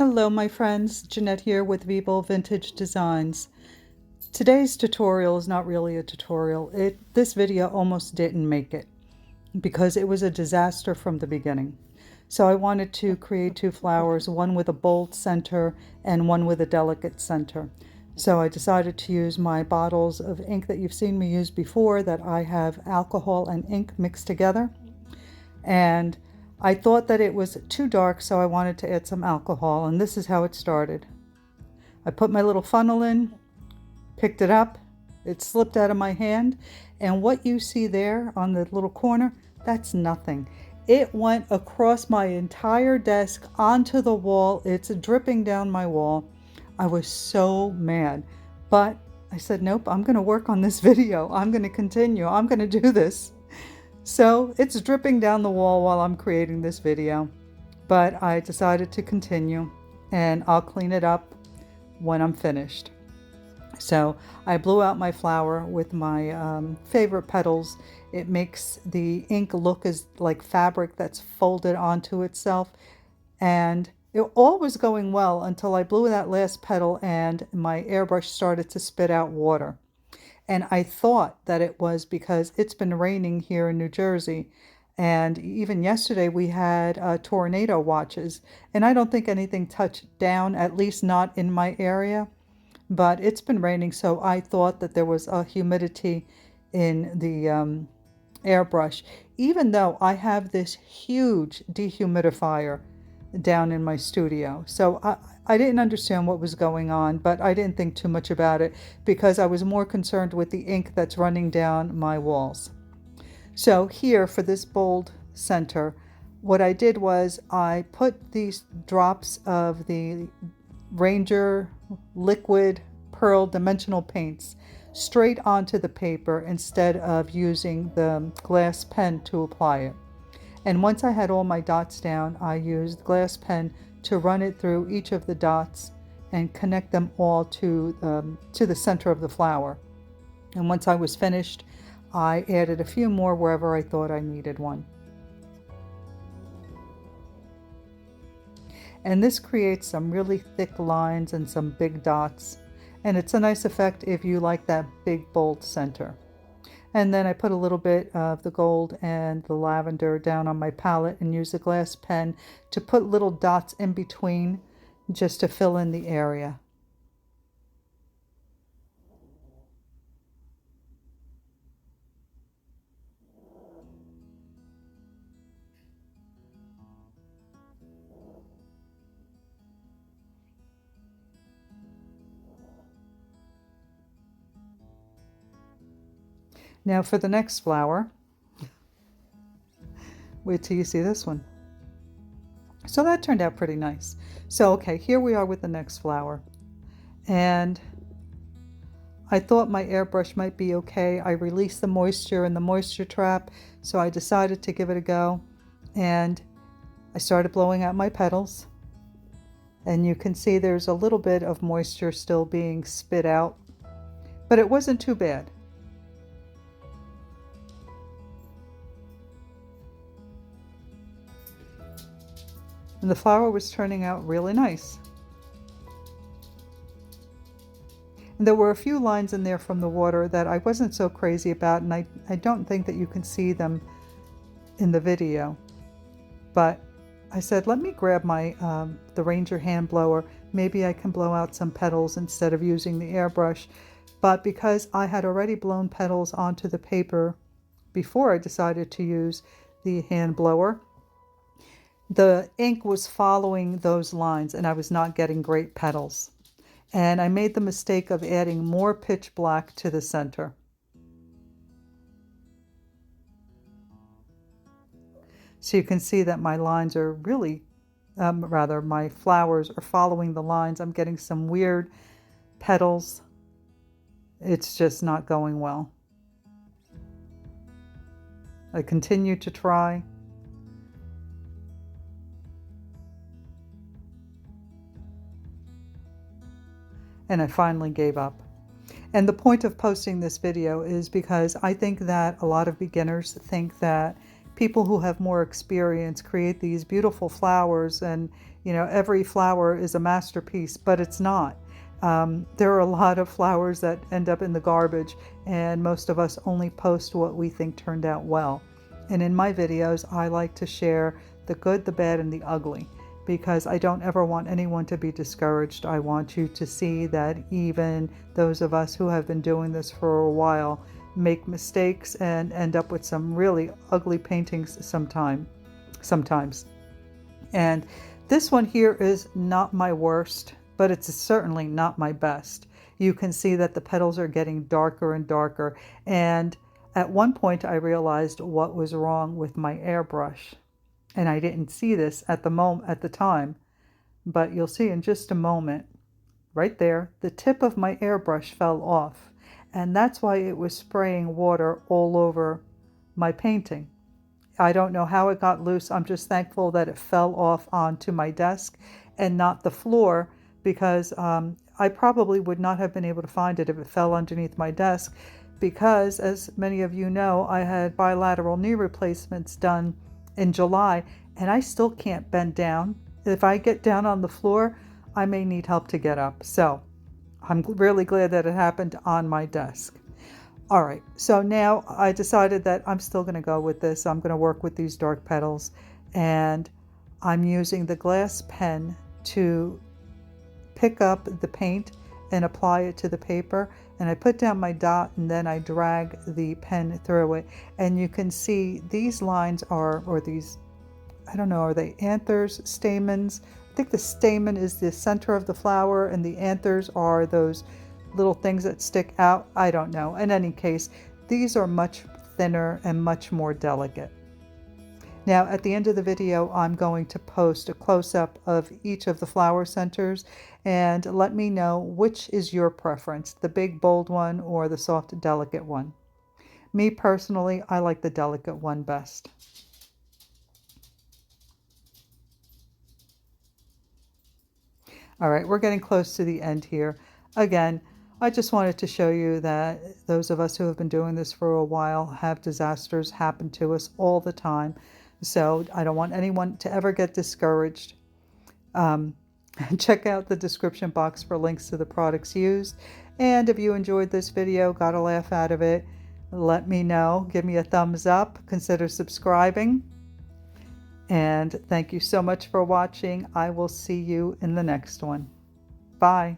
Hello my friends, Jeanette here with Vivo Vintage Designs. Today's tutorial is not really a tutorial. This video almost didn't make it because it was a disaster from the beginning. So I wanted to create two flowers, one with a bold center and one with a delicate center. So I decided to use my bottles of ink that you've seen me use before, that I have alcohol and ink mixed together. And I thought that it was too dark, so I wanted to add some alcohol, and this is how it started. I put my little funnel in, picked it up, it slipped out of my hand, and what you see there on the little corner, that's nothing. It went across my entire desk onto the wall. It's dripping down my wall. I was so mad, but I said, nope, I'm going to work on this video. I'm going to continue. I'm going to do this. So it's dripping down the wall while I'm creating this video, but I decided to continue, and I'll clean it up when I'm finished. So I blew out my flower with my favorite petals. It makes the ink look as like fabric that's folded onto itself, and it all was going well until I blew that last petal and my airbrush started to spit out water. And I thought that it was because it's been raining here in New Jersey. And even yesterday we had tornado watches. And I don't think anything touched down, at least not in my area. But it's been raining, so I thought that there was a humidity in the airbrush. Even though I have this huge dehumidifier down in my studio. So I didn't understand what was going on, but I didn't think too much about it because I was more concerned with the ink that's running down my walls. So here for this bold center, what I did was I put these drops of the Ranger liquid pearl dimensional paints straight onto the paper instead of using the glass pen to apply it. And once I had all my dots down, I used glass pen to run it through each of the dots and connect them all to the center of the flower. And once I was finished, I added a few more wherever I thought I needed one. And this creates some really thick lines and some big dots. And it's a nice effect if you like that big bold center. And then I put a little bit of the gold and the lavender down on my palette and use a glass pen to put little dots in between just to fill in the area. Now for the next flower, wait till you see this one. So that turned out pretty nice. So okay, here we are with the next flower. And I thought my airbrush might be okay. I released the moisture in the moisture trap, so I decided to give it a go. And I started blowing out my petals. And you can see there's a little bit of moisture still being spit out, but it wasn't too bad. And the flower was turning out really nice. And there were a few lines in there from the water that I wasn't so crazy about, and I don't think that you can see them in the video. But I said, let me grab my the Ranger hand blower. Maybe I can blow out some petals instead of using the airbrush. But because I had already blown petals onto the paper before I decided to use the hand blower, the ink was following those lines and I was not getting great petals. And I made the mistake of adding more pitch black to the center. So you can see that my lines are really, my flowers are following the lines. I'm getting some weird petals. It's just not going well. I continue to try. And I finally gave up. And the point of posting this video is because I think that a lot of beginners think that people who have more experience create these beautiful flowers, and every flower is a masterpiece, but it's not. There are a lot of flowers that end up in the garbage, and most of us only post what we think turned out well. And in my videos, I like to share the good, the bad, and the ugly, because I don't ever want anyone to be discouraged. I want you to see that even those of us who have been doing this for a while make mistakes and end up with some really ugly paintings sometimes. And this one here is not my worst, but it's certainly not my best. You can see that the petals are getting darker and darker, and at one point I realized what was wrong with my airbrush. And I didn't see this at the time, but you'll see in just a moment. Right there, the tip of my airbrush fell off, and that's why it was spraying water all over my painting. I don't know how it got loose. I'm just thankful that it fell off onto my desk and not the floor, because I probably would not have been able to find it if it fell underneath my desk, because, as many of you know, I had bilateral knee replacements done in July, and I still can't bend down. If I get down on the floor, I may need help to get up. So I'm really glad that it happened on my desk. All right, so now I decided that I'm still going to go with this. I'm going to work with these dark petals, and I'm using the glass pen to pick up the paint and apply it to the paper. And I put down my dot, and then I drag the pen through it. And you can see these lines are, or these, I don't know, are they anthers, stamens? I think the stamen is the center of the flower, and the anthers are those little things that stick out. I don't know. In any case, these are much thinner and much more delicate. Now, at the end of the video, I'm going to post a close-up of each of the flower centers, and let me know which is your preference, the big bold one or the soft delicate one. Me personally, I like the delicate one best. All right, we're getting close to the end here. Again, I just wanted to show you that those of us who have been doing this for a while have disasters happen to us all the time. So I don't want anyone to ever get discouraged. Check out the description box for links to the products used. And if you enjoyed this video, got a laugh out of it, let me know. Give me a thumbs up. Consider subscribing. And thank you so much for watching. I will see you in the next one. Bye.